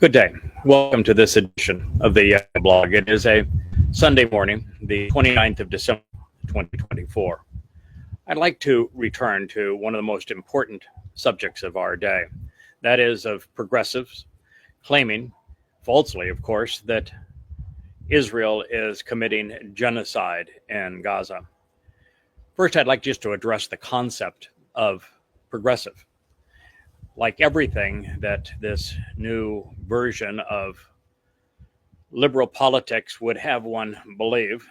Good day. Welcome to this edition of the Yada blog. It is a Sunday morning, the 29th of December, 2024. I'd like to return to one of the most important subjects of our day. That is of progressives claiming, falsely of course, that Israel is committing genocide in Gaza. First, I'd like just to address the concept of progressive. Like everything that this new version of liberal politics would have one believe,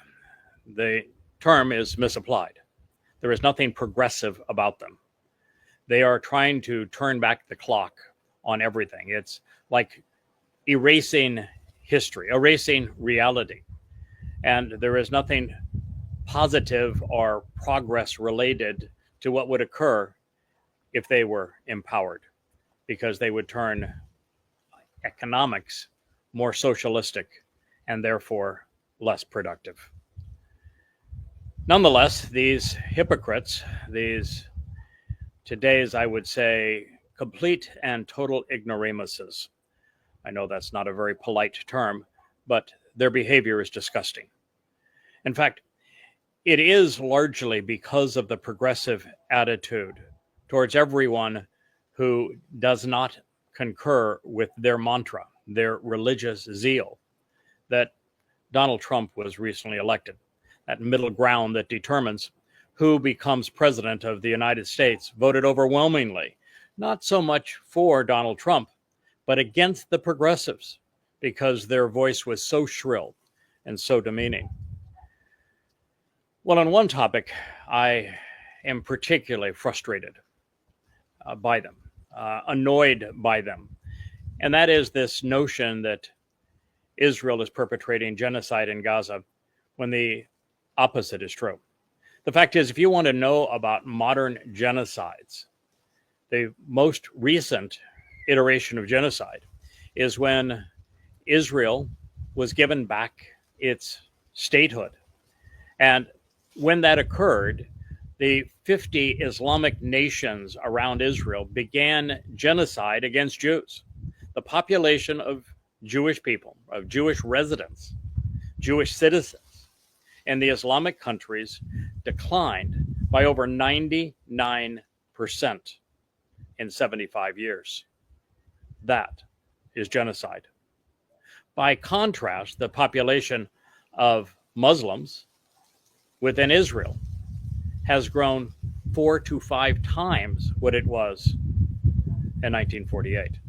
the term is misapplied. There is nothing progressive about them. They are trying to turn back the clock on everything. It's like erasing history, erasing reality. And there is nothing positive or progress related to what would occur if they were empowered, because they would turn economics more socialistic and therefore less productive. Nonetheless, these hypocrites, these today's, I would say, complete and total ignoramuses. I know that's not a very polite term, but their behavior is disgusting. In fact, it is largely because of the progressive attitude towards everyone who does not concur with their mantra, their religious zeal, that Donald Trump was recently elected. That middle ground that determines who becomes president of the United States voted overwhelmingly, not so much for Donald Trump, but against the progressives, because their voice was so shrill and so demeaning. Well, on one topic, I am particularly frustrated by them, annoyed by them, and that is this notion that Israel is perpetrating genocide in Gaza when the opposite is true. The fact is, if you want to know about modern genocides, the most recent iteration of genocide is when Israel was given back its statehood. And when that occurred, the 50 Islamic nations around Israel began genocide against Jews. The population of Jewish people, of Jewish residents, Jewish citizens in the Islamic countries declined by over 99% in 75 years. That is genocide. By contrast, the population of Muslims within Israel has grown 4 to 5 times what it was in 1948.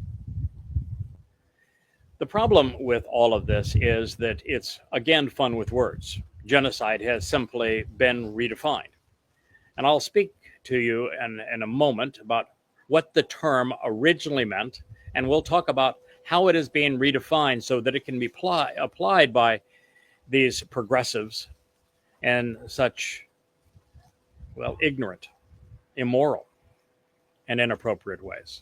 The problem with all of this is that it's, again, fun with words. Genocide has simply been redefined. And I'll speak to you in a moment about what the term originally meant, and we'll talk about how it is being redefined so that it can be applied by these progressives and such, well, ignorant, immoral, and inappropriate ways.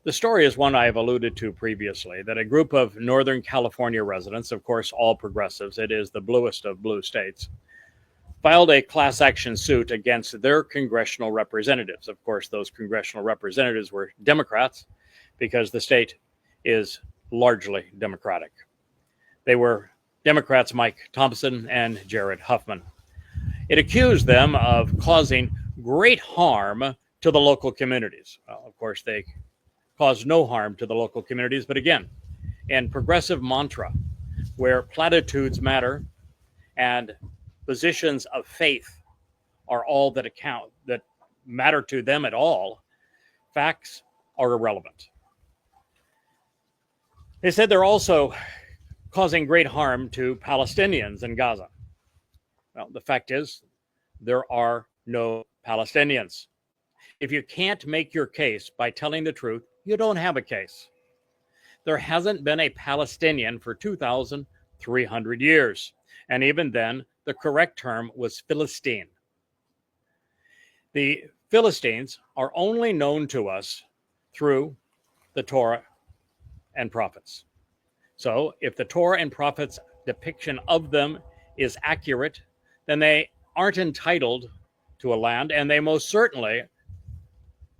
The story is one I have alluded to previously, that a group of Northern California residents, of course, all progressives, it is the bluest of blue states, filed a class action suit against their congressional representatives. Of course, those congressional representatives were Democrats because the state is largely Democratic. They were Democrats Mike Thompson and Jared Huffman. It accused them of causing great harm to the local communities. Well, of course, they caused no harm to the local communities, but again, in progressive mantra, where platitudes matter and positions of faith are all that account, that matter to them at all, facts are irrelevant. They said they're also causing great harm to Palestinians in Gaza. Well, the fact is, there are no Palestinians. If you can't make your case by telling the truth, you don't have a case. There hasn't been a Palestinian for 2,300 years. And even then, the correct term was Philistine. The Philistines are only known to us through the Torah and prophets. So if the Torah and prophets' depiction of them is accurate, then they aren't entitled to a land, and they most certainly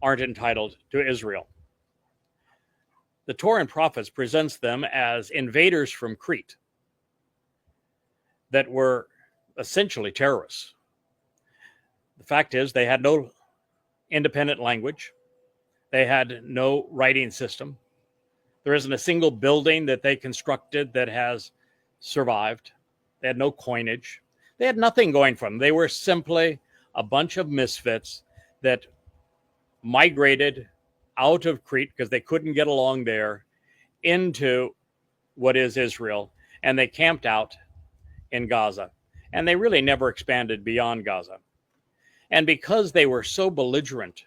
aren't entitled to Israel. the Torah and prophets presents them as invaders from Crete that were essentially terrorists. The fact is, they had no independent language. They had no writing system. There isn't a single building that they constructed that has survived. They had no coinage. They had nothing going for them. They were simply a bunch of misfits that migrated out of Crete because they couldn't get along there into what is Israel, and they camped out in Gaza. And they really never expanded beyond Gaza. And because they were so belligerent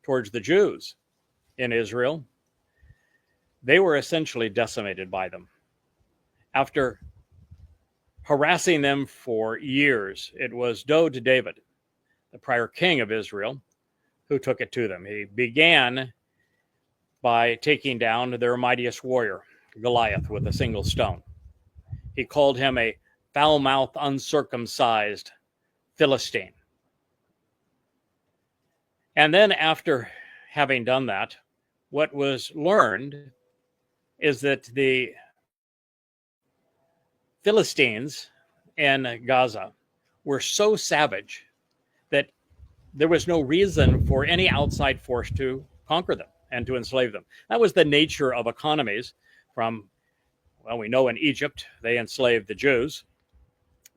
towards the Jews in Israel, they were essentially decimated by them. After harassing them for years, it was Dode David, the prior king of Israel, who took it to them. He began by taking down their mightiest warrior, Goliath, with a single stone. He called him a foul-mouthed, uncircumcised Philistine. And then after having done that, what was learned is that the Philistines in Gaza were so savage that there was no reason for any outside force to conquer them and to enslave them. That was the nature of economies from, well, we know in Egypt, they enslaved the Jews,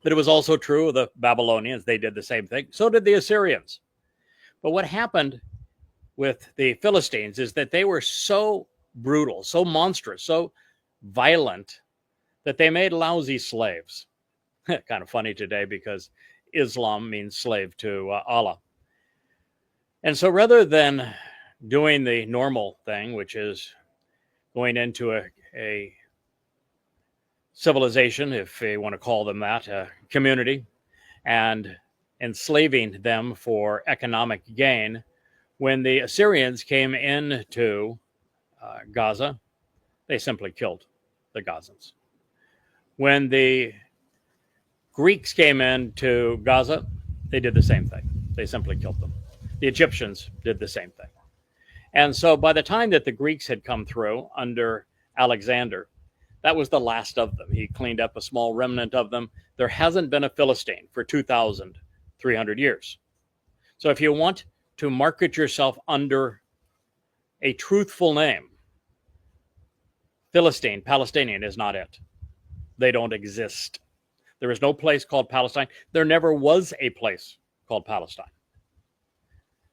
but it was also true of the Babylonians. They did the same thing. So did the Assyrians. But what happened with the Philistines is that they were so brutal, so monstrous, so violent that they made lousy slaves. Kind of funny today because Islam means slave to Allah. And so rather than doing the normal thing, which is going into a civilization, if they want to call them that, a community, and enslaving them for economic gain, when the Assyrians came into Gaza, they simply killed the Gazans. When the Greeks came into Gaza, they did the same thing. They simply killed them. The Egyptians did the same thing. And so by the time that the Greeks had come through under Alexander, that was the last of them. He cleaned up a small remnant of them. There hasn't been a Philistine for 2,300 years. So if you want to market yourself under a truthful name, Philistine, Palestinian is not it. They don't exist. There is no place called Palestine. There never was a place called Palestine.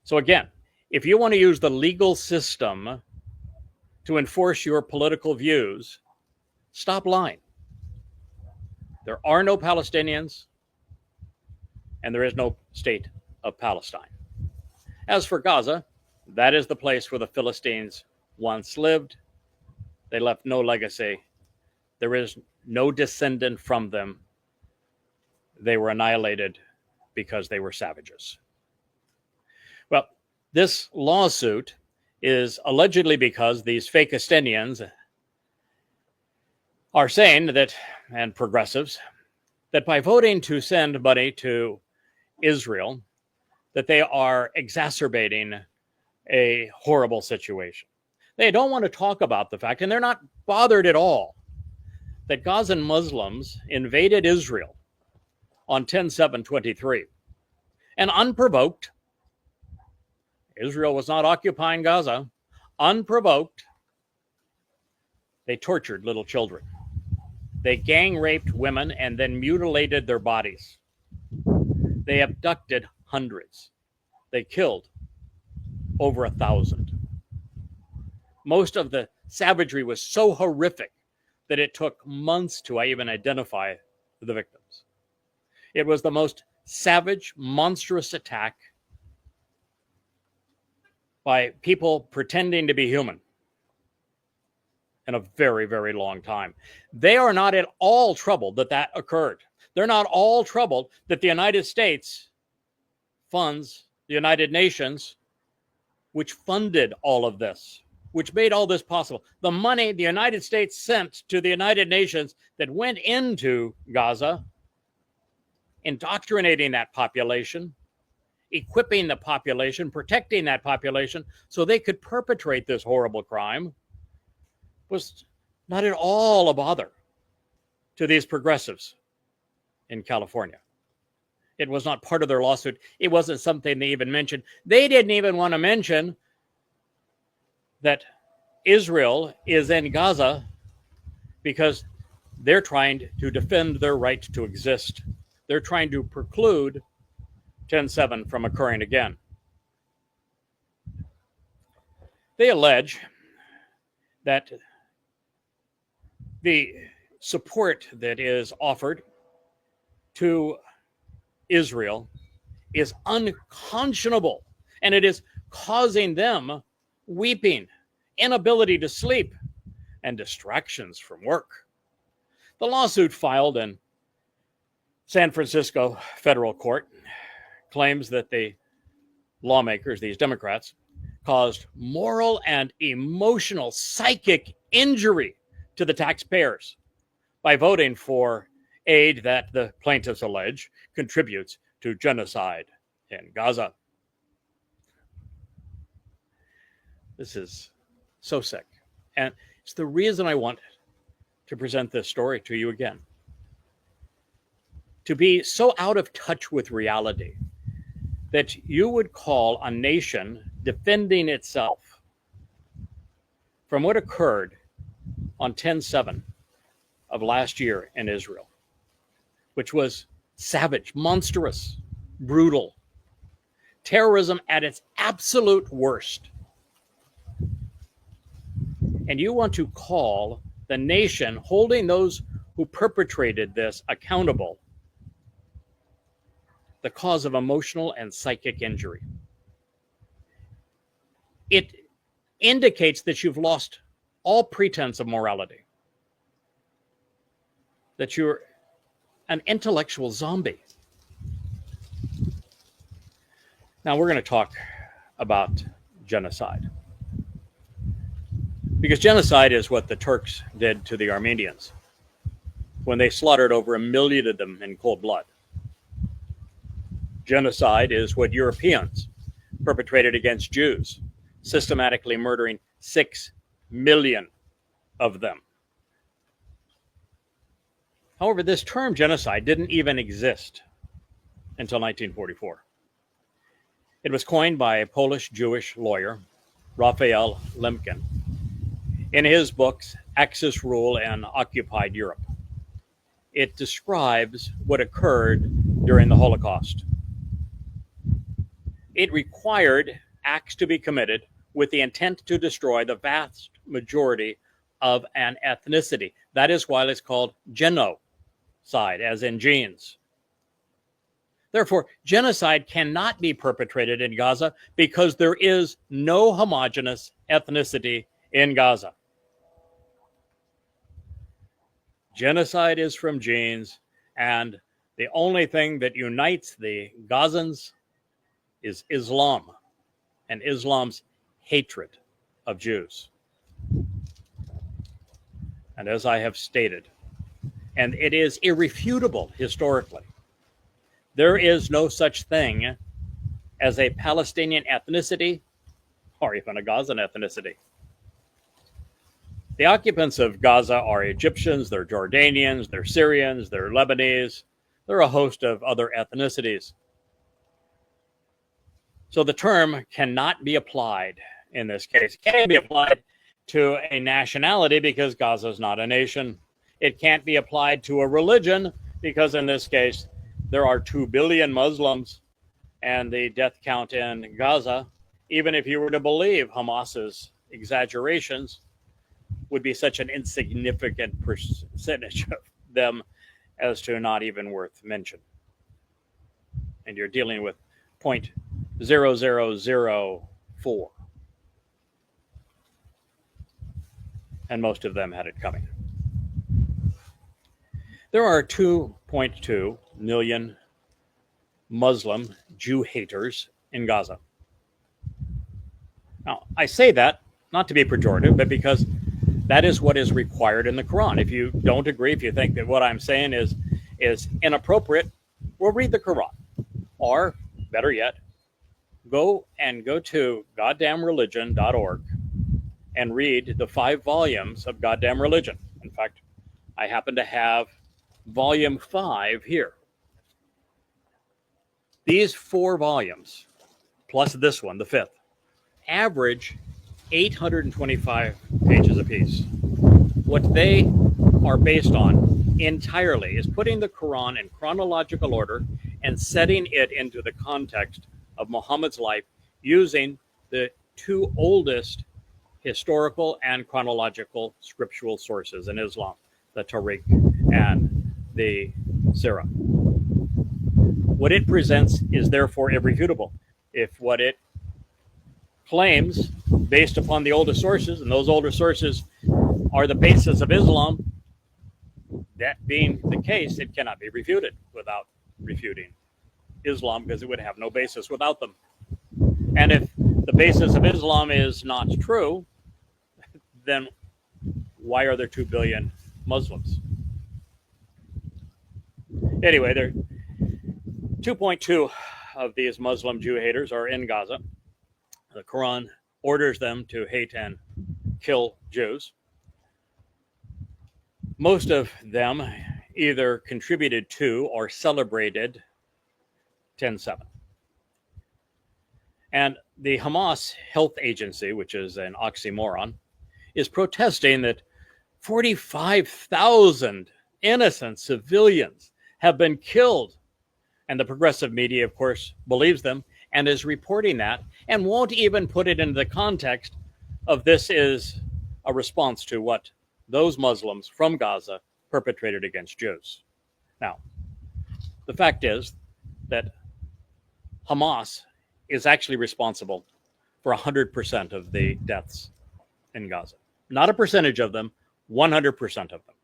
So again, if you want to use the legal system to enforce your political views, stop lying. There are no Palestinians, and there is no state of Palestine. As for Gaza, that is the place where the Philistines once lived. They left no legacy. There is no descendant from them. They were annihilated because they were savages. Well, this lawsuit is allegedly because these fake Estinians are saying that, and progressives, that by voting to send money to Israel, that they are exacerbating a horrible situation. They don't want to talk about the fact, and they're not bothered at all, that Gazan Muslims invaded Israel on 10/7/23. And unprovoked, Israel was not occupying Gaza, unprovoked, they tortured little children. They gang raped women and then mutilated their bodies. They abducted hundreds. They killed over 1,000. Most of the savagery was so horrific that it took months to even identify the victims. It was the most savage, monstrous attack by people pretending to be human in a very, very long time. They are not at all troubled that that occurred. They're not all troubled that the United States funds the United Nations, which funded all of this, which made all this possible. The money the United States sent to the United Nations that went into Gaza, indoctrinating that population, equipping the population, protecting that population so they could perpetrate this horrible crime, was not at all a bother to these progressives in California. It was not part of their lawsuit. It wasn't something they even mentioned. They didn't even want to mention that Israel is in Gaza because they're trying to defend their right to exist. They're trying to preclude 10/7 from occurring again. They allege that the support that is offered to Israel is unconscionable, and it is causing them weeping, inability to sleep, and distractions from work. The lawsuit filed in San Francisco federal court claims that the lawmakers, these Democrats, caused moral and emotional psychic injury to the taxpayers by voting for aid that the plaintiffs allege contributes to genocide in Gaza. This is so sick. And it's the reason I want to present this story to you again. To be so out of touch with reality that you would call a nation defending itself from what occurred on 10/7 of last year in Israel, which was savage, monstrous, brutal, terrorism at its absolute worst. And you want to call the nation holding those who perpetrated this accountable the cause of emotional and psychic injury. It indicates that you've lost all pretense of morality, that you're an intellectual zombie. Now we're going to talk about genocide, because genocide is what the Turks did to the Armenians when they slaughtered over 1 million of them in cold blood. Genocide is what Europeans perpetrated against Jews, systematically murdering 6 million of them. However, this term genocide didn't even exist until 1944. It was coined by a Polish Jewish lawyer, Raphael Lemkin, in his books Axis Rule and Occupied Europe. It describes what occurred during the Holocaust. It required acts to be committed with the intent to destroy the vast majority of an ethnicity. That is why it's called genocide, as in genes. Therefore, genocide cannot be perpetrated in Gaza because there is no homogeneous ethnicity in Gaza. Genocide is from genes, and the only thing that unites the Gazans is Islam and Islam's hatred of Jews. And as I have stated, and it is irrefutable historically, there is no such thing as a Palestinian ethnicity or even a Gazan ethnicity. The occupants of Gaza are Egyptians, they're Jordanians, they're Syrians, they're Lebanese, they're a host of other ethnicities. So the term cannot be applied in this case. It can't be applied to a nationality because Gaza is not a nation. It can't be applied to a religion because in this case, there are 2 billion Muslims, and the death count in Gaza, even if you were to believe Hamas's exaggerations, would be such an insignificant percentage of them as to not even worth mention. And you're dealing with 0.0004. And most of them had it coming. There are 2.2 million Muslim Jew haters in Gaza. Now, I say that not to be pejorative, but because that is what is required in the Quran. If you don't agree, if you think that what I'm saying is inappropriate, well, read the Quran. Or, better yet, go to goddamnreligion.org and read the 5 volumes of goddamn religion. In fact, I happen to have volume 5 here. These 4 volumes, plus this one, the 5th, average 825 pages apiece. What they are based on entirely is putting the Quran in chronological order and setting it into the context of Muhammad's life using the 2 oldest historical and chronological scriptural sources in Islam, the Tariq and the Sirah. What it presents is therefore irrefutable. If what it claims, based upon the older sources, and those older sources are the basis of Islam, that being the case, it cannot be refuted without refuting Islam, because it would have no basis without them. And if the basis of Islam is not true, then why are there 2 billion Muslims? Anyway, there 2.2 of these Muslim Jew haters are in Gaza. The Quran orders them to hate and kill Jews. Most of them either contributed to or celebrated 10/7. And the Hamas Health Agency, which is an oxymoron, is protesting that 45,000 innocent civilians have been killed. And the progressive media, of course, believes them and is reporting that and won't even put it into the context of this is a response to what those Muslims from Gaza perpetrated against Jews. Now, the fact is that Hamas is actually responsible for 100% of the deaths in Gaza. Not a percentage of them, 100% of them.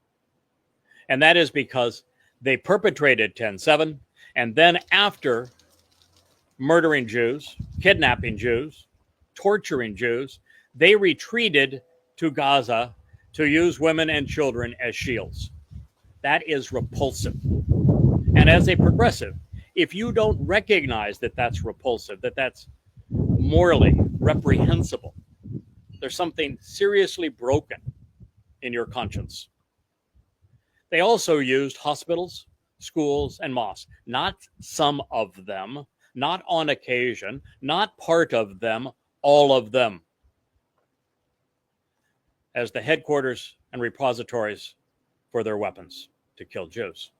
And that is because they perpetrated 10/7, and then after murdering Jews, kidnapping Jews, torturing Jews, they retreated to Gaza to use women and children as shields. That is repulsive. And as a progressive, if you don't recognize that that's repulsive, that that's morally reprehensible, there's something seriously broken in your conscience. They also used hospitals, schools, and mosques. Not some of them, not on occasion, not part of them, all of them, as the headquarters and repositories for their weapons to kill Jews.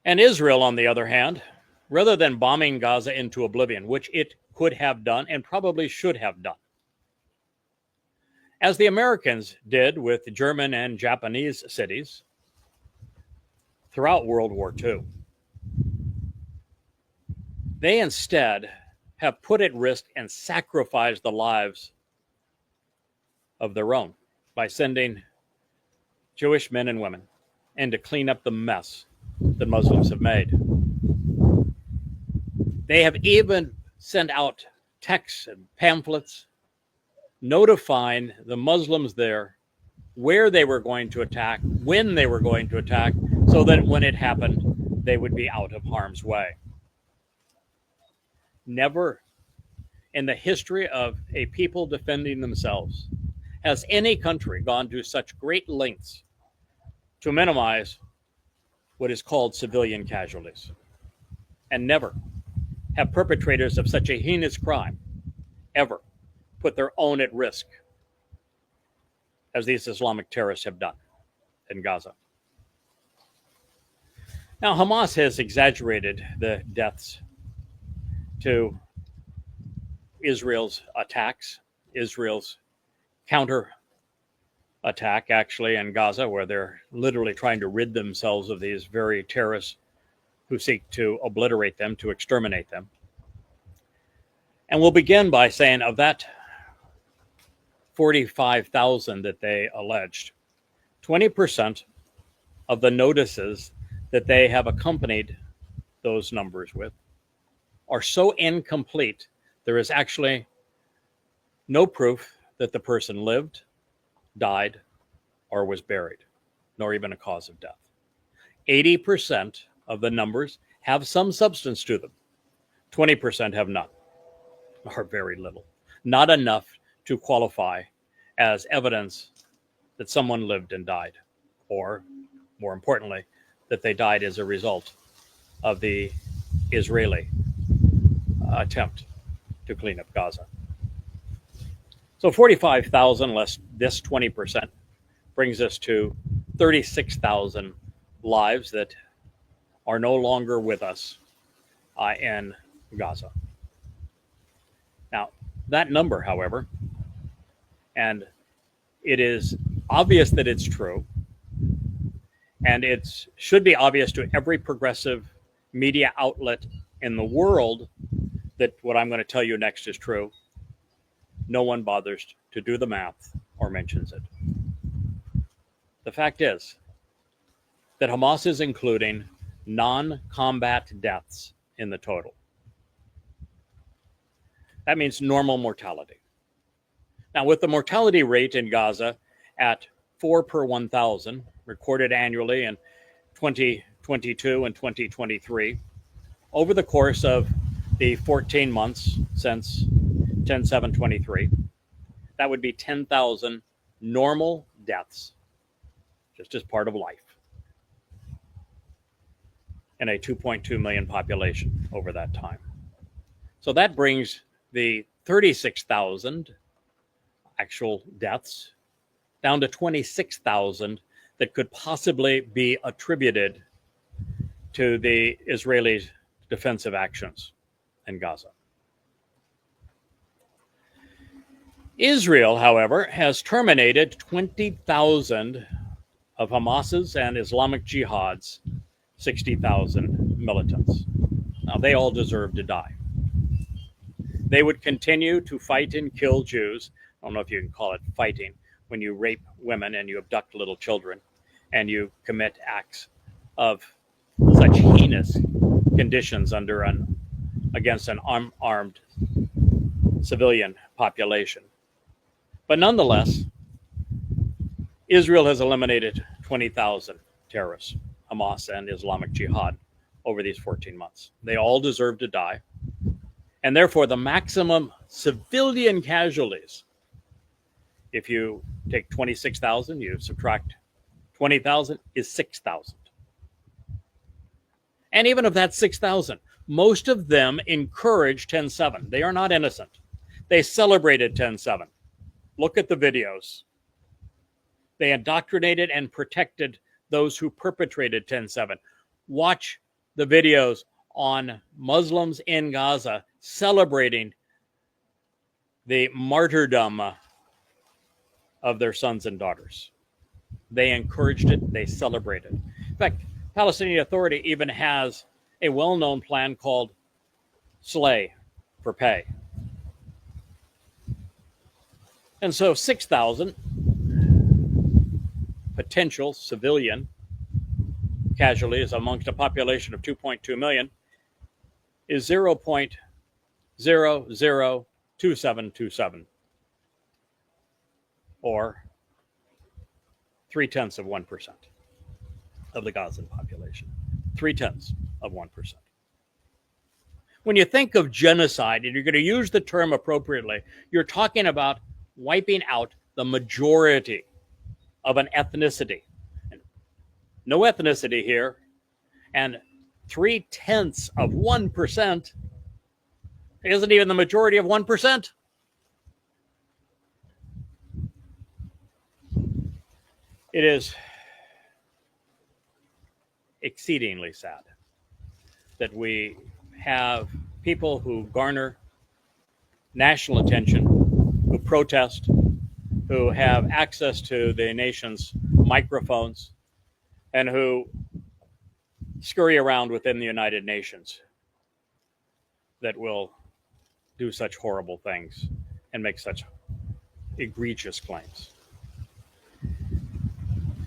And Israel, on the other hand, rather than bombing Gaza into oblivion, which it could have done and probably should have done, as the Americans did with German and Japanese cities throughout World War II, they instead have put at risk and sacrificed the lives of their own by sending Jewish men and women in to clean up the mess that Muslims have made. They have even sent out texts and pamphlets notifying the Muslims there where they were going to attack, when they were going to attack, so that when it happened, they would be out of harm's way. Never in the history of a people defending themselves has any country gone to such great lengths to minimize what is called civilian casualties. And never have perpetrators of such a heinous crime ever put their own at risk as these Islamic terrorists have done in Gaza. Now, Hamas has exaggerated the deaths to Israel's attacks, Israel's counter attack, actually, in Gaza, where they're literally trying to rid themselves of these very terrorists who seek to obliterate them, to exterminate them. And we'll begin by saying of that 45,000 that they alleged, 20% of the notices that they have accompanied those numbers with are so incomplete, there is actually no proof that the person lived, died, or was buried, nor even a cause of death. 80% of the numbers have some substance to them. 20% have none. or very little, not enough to qualify as evidence that someone lived and died, or more importantly, that they died as a result of the Israeli attempt to clean up Gaza. So 45,000 less this 20% brings us to 36,000 lives that are no longer with us in Gaza. Now, that number, however, and it is obvious that it's true, and it should be obvious to every progressive media outlet in the world that what I'm going to tell you next is true. No one bothers to do the math or mentions it. The fact is that Hamas is including non-combat deaths in the total. That means normal mortality. Now, with the mortality rate in Gaza at 4 per 1,000, recorded annually in 2022 and 2023, over the course of the 14 months since 10/7/23, that would be 10,000 normal deaths, just as part of life, in a 2.2 million population over that time. So that brings the 36,000 actual deaths down to 26,000 that could possibly be attributed to the Israeli defensive actions in Gaza. Israel, however, has terminated 20,000 of Hamas's and Islamic Jihad's 60,000 militants. Now, they all deserve to die. They would continue to fight and kill Jews. I don't know if you can call it fighting when you rape women and you abduct little children and you commit acts of such heinous conditions against an armed civilian population. But nonetheless, Israel has eliminated 20,000 terrorists, Hamas and Islamic Jihad, over these 14 months. They all deserve to die. And therefore, the maximum civilian casualties, if you take 26,000, you subtract 20,000, is 6,000. And even of that 6,000, most of them encouraged 10/7. They are not innocent. They celebrated 10/7. Look at the videos. They indoctrinated and protected those who perpetrated 10/7. Watch the videos on Muslims in Gaza celebrating the martyrdom of their sons and daughters. They encouraged it. They celebrated. In fact, Palestinian Authority even has a well-known plan called Slay for Pay. And so 6,000 potential civilian casualties amongst a population of 2.2 million is 0.002727, or 0.3% of the Gazan population. 0.3%. When you think of genocide, and you're going to use the term appropriately, you're talking about wiping out the majority of an ethnicity. No ethnicity here, and 0.3% isn't even the majority of 1%. It is exceedingly sad that we have people who garner national attention, who protest, who have access to the nation's microphones, and who scurry around within the United Nations, that will do such horrible things and make such egregious claims.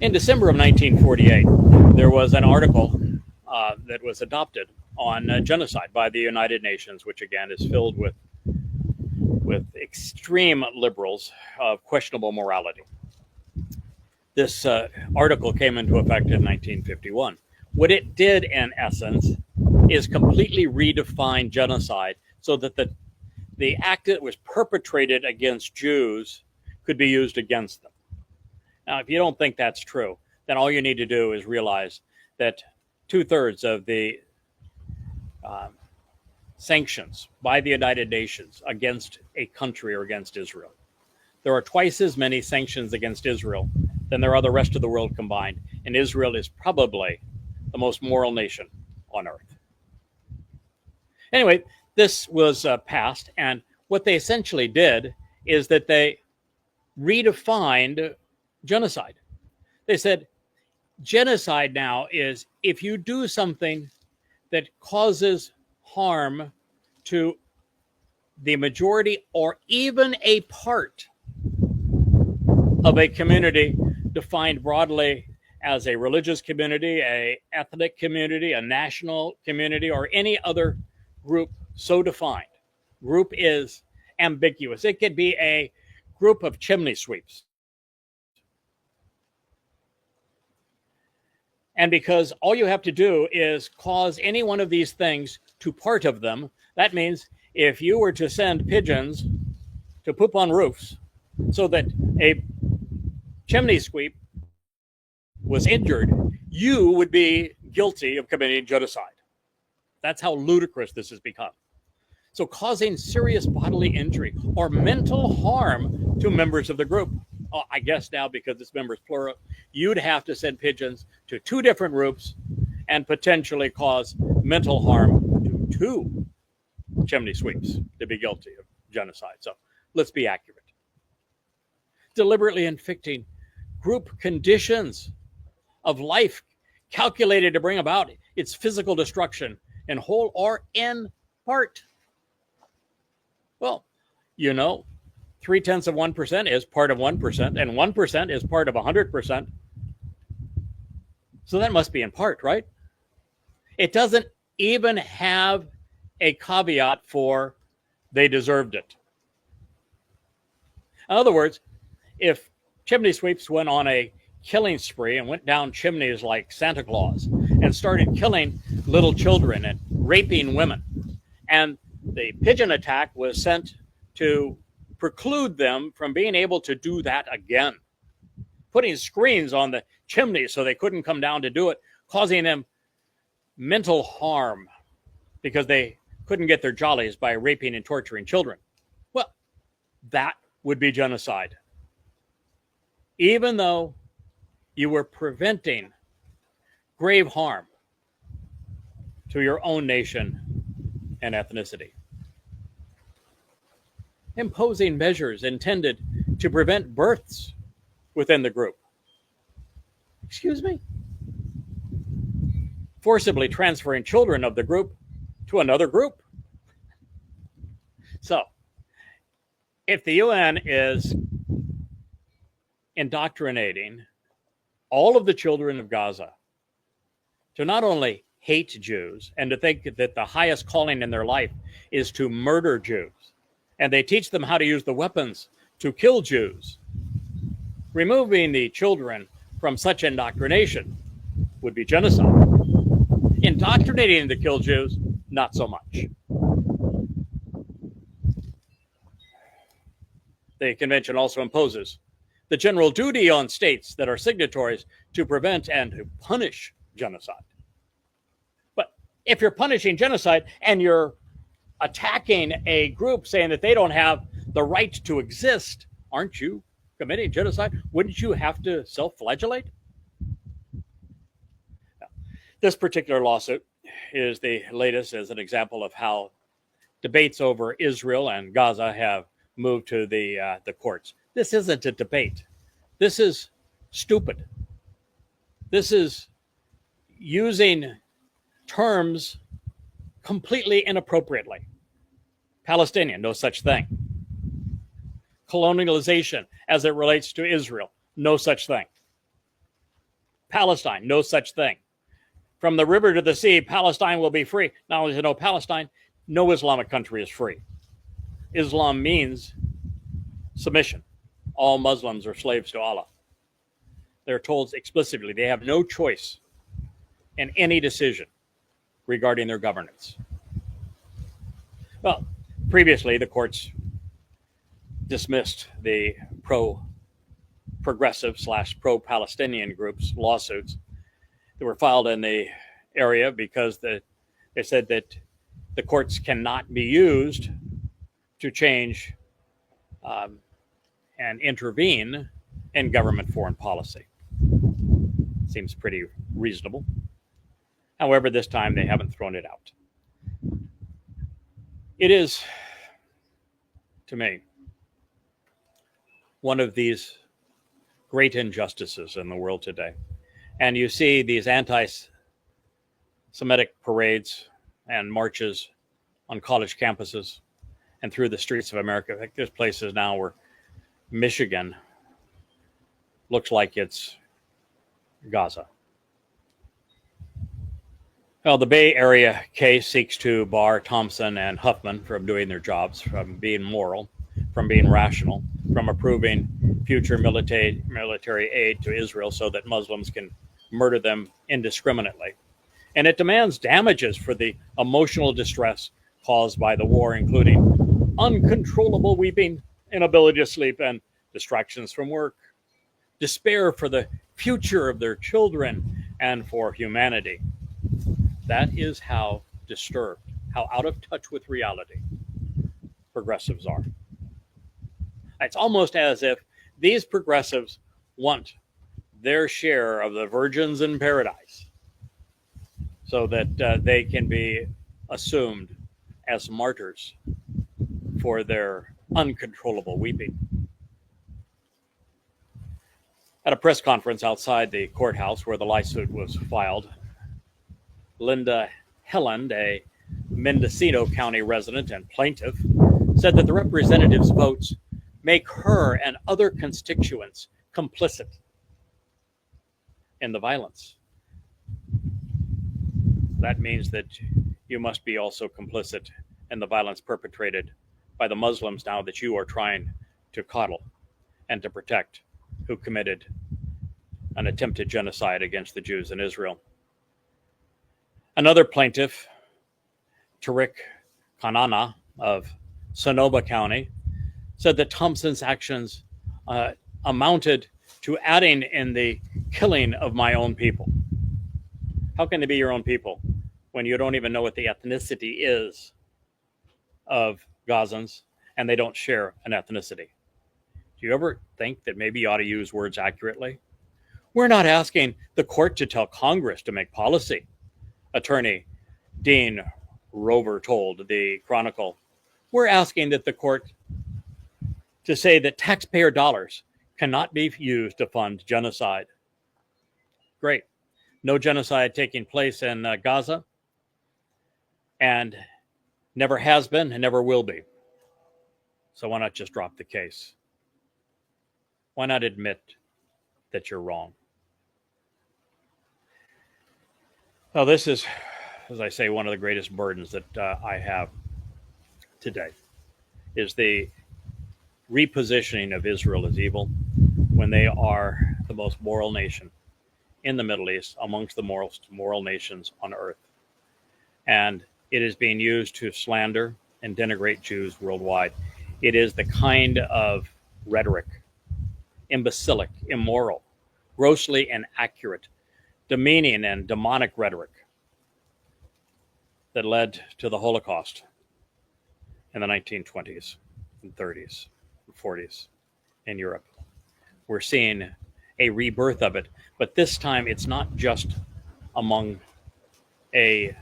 In December of 1948, there was an article that was adopted on genocide by the United Nations, which again is filled with extreme liberals of questionable morality. This article came into effect in 1951. What it did, in essence, is completely redefine genocide so that the act that was perpetrated against Jews could be used against them. Now, if you don't think that's true, then all you need to do is realize that 2/3 of the sanctions by the United Nations against a country or against Israel, there are twice as many sanctions against Israel than there are the rest of the world combined. And Israel is probably the most moral nation on earth. Anyway, this was passed, and what they essentially did is that they redefined genocide. They said genocide now is if you do something that causes harm to the majority or even a part of a community defined broadly as a religious community, a ethnic community, a national community, or any other group so defined. Group is ambiguous. It could be a group of chimney sweeps. And because all you have to do is cause any one of these things to part of them, that means if you were to send pigeons to poop on roofs so that a chimney sweep was injured, you would be guilty of committing genocide. That's how ludicrous this has become. So causing serious bodily injury or mental harm to members of the group. Oh, I guess now because it's members plural, you'd have to send pigeons to 2 different roofs and potentially cause mental harm to 2 chimney sweeps to be guilty of genocide. So let's be accurate. Deliberately inflicting group conditions of life calculated to bring about its physical destruction in whole or in part. Well, 0.3% is part of 1%, and 1% is part of 100%. So that must be in part, right? It doesn't even have a caveat for they deserved it. In other words, if chimney sweeps went on a killing spree and went down chimneys like Santa Claus and started killing little children and raping women, and the pigeon attack was sent to preclude them from being able to do that again, putting screens on the chimneys so they couldn't come down to do it, causing them mental harm because they couldn't get their jollies by raping and torturing children. Well, that would be genocide. Even though you were preventing grave harm to your own nation and ethnicity. Imposing measures intended to prevent births within the group. Excuse me? Forcibly transferring children of the group to another group. So, if the UN is indoctrinating all of the children of Gaza to not only hate Jews and to think that the highest calling in their life is to murder Jews, and they teach them how to use the weapons to kill Jews, removing the children from such indoctrination would be genocide. Indoctrinating to kill Jews, not so much. The convention also imposes the general duty on states that are signatories to prevent and to punish genocide. But if you're punishing genocide and you're attacking a group saying that they don't have the right to exist, aren't you committing genocide? Wouldn't you have to self-flagellate? Now, this particular lawsuit is the latest as an example of how debates over Israel and Gaza have moved to the courts. This isn't a debate. This is stupid. This is using terms completely inappropriately. Palestinian, no such thing. Colonialization as it relates to Israel, no such thing. Palestine, no such thing. From the river to the sea, Palestine will be free. Not only is there no Palestine, no Islamic country is free. Islam means submission. All Muslims are slaves to Allah. They're told explicitly they have no choice in any decision regarding their governance. Well, Previously, the courts dismissed the pro-progressive / pro-Palestinian groups' lawsuits that were filed in the area because they said that the courts cannot be used to change and intervene in government foreign policy. Seems pretty reasonable. However, this time they haven't thrown it out. It is, to me, one of these great injustices in the world today. And you see these anti-Semitic parades and marches on college campuses and through the streets of America. Like there's places now where Michigan looks like it's Gaza. Well, the Bay Area case seeks to bar Thompson and Huffman from doing their jobs, from being moral, from being rational, from approving future military aid to Israel so that Muslims can murder them indiscriminately. And it demands damages for the emotional distress caused by the war, including uncontrollable weeping, inability to sleep, and distractions from work, despair for the future of their children and for humanity. That is how disturbed, how out of touch with reality progressives are. It's almost as if these progressives want their share of the virgins in paradise so that they can be assumed as martyrs for their uncontrollable weeping. At a press conference outside the courthouse where the lawsuit was filed, Linda Helland, a Mendocino County resident and plaintiff, said that the representative's votes make her and other constituents complicit in the violence. That means that you must be also complicit in the violence perpetrated by the Muslims now that you are trying to coddle and to protect, who committed an attempted genocide against the Jews in Israel. Another plaintiff, Tariq Kanana of Sonoma County, said that Thompson's actions amounted to adding in the killing of my own people. How can they be your own people when you don't even know what the ethnicity is of Gazans and they don't share an ethnicity? Do you ever think that maybe you ought to use words accurately? We're not asking the court to tell Congress to make policy, Attorney Dean Rover told the Chronicle. We're asking that the court to say that taxpayer dollars cannot be used to fund genocide. Great. No genocide taking place in Gaza, and never has been and never will be. So why not just drop the case? Why not admit that you're wrong? Now, this is, as I say, one of the greatest burdens that I have today, is the repositioning of Israel as evil when they are the most moral nation in the Middle East, amongst the most moral nations on earth. And it is being used to slander and denigrate Jews worldwide. It is the kind of rhetoric, imbecilic, immoral, grossly inaccurate, demeaning and demonic rhetoric that led to the Holocaust in the 1920s and 30s and 40s in Europe. We're seeing a rebirth of it, but this time it's not just among a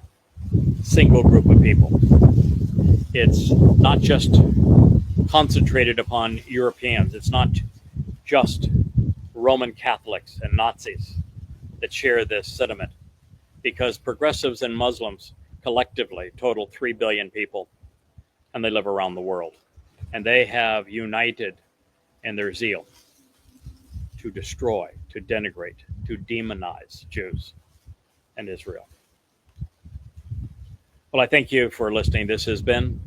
single group of people. It's not just concentrated upon Europeans. It's not just Roman Catholics and Nazis that share this sentiment, because progressives and Muslims collectively total 3 billion people, and they live around the world. And they have united in their zeal to destroy, to denigrate, to demonize Jews and Israel. Well, I thank you for listening. This has been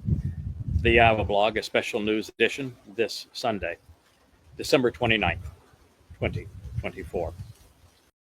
the Yahowah blog, a special news edition this Sunday, December 29th, 2024.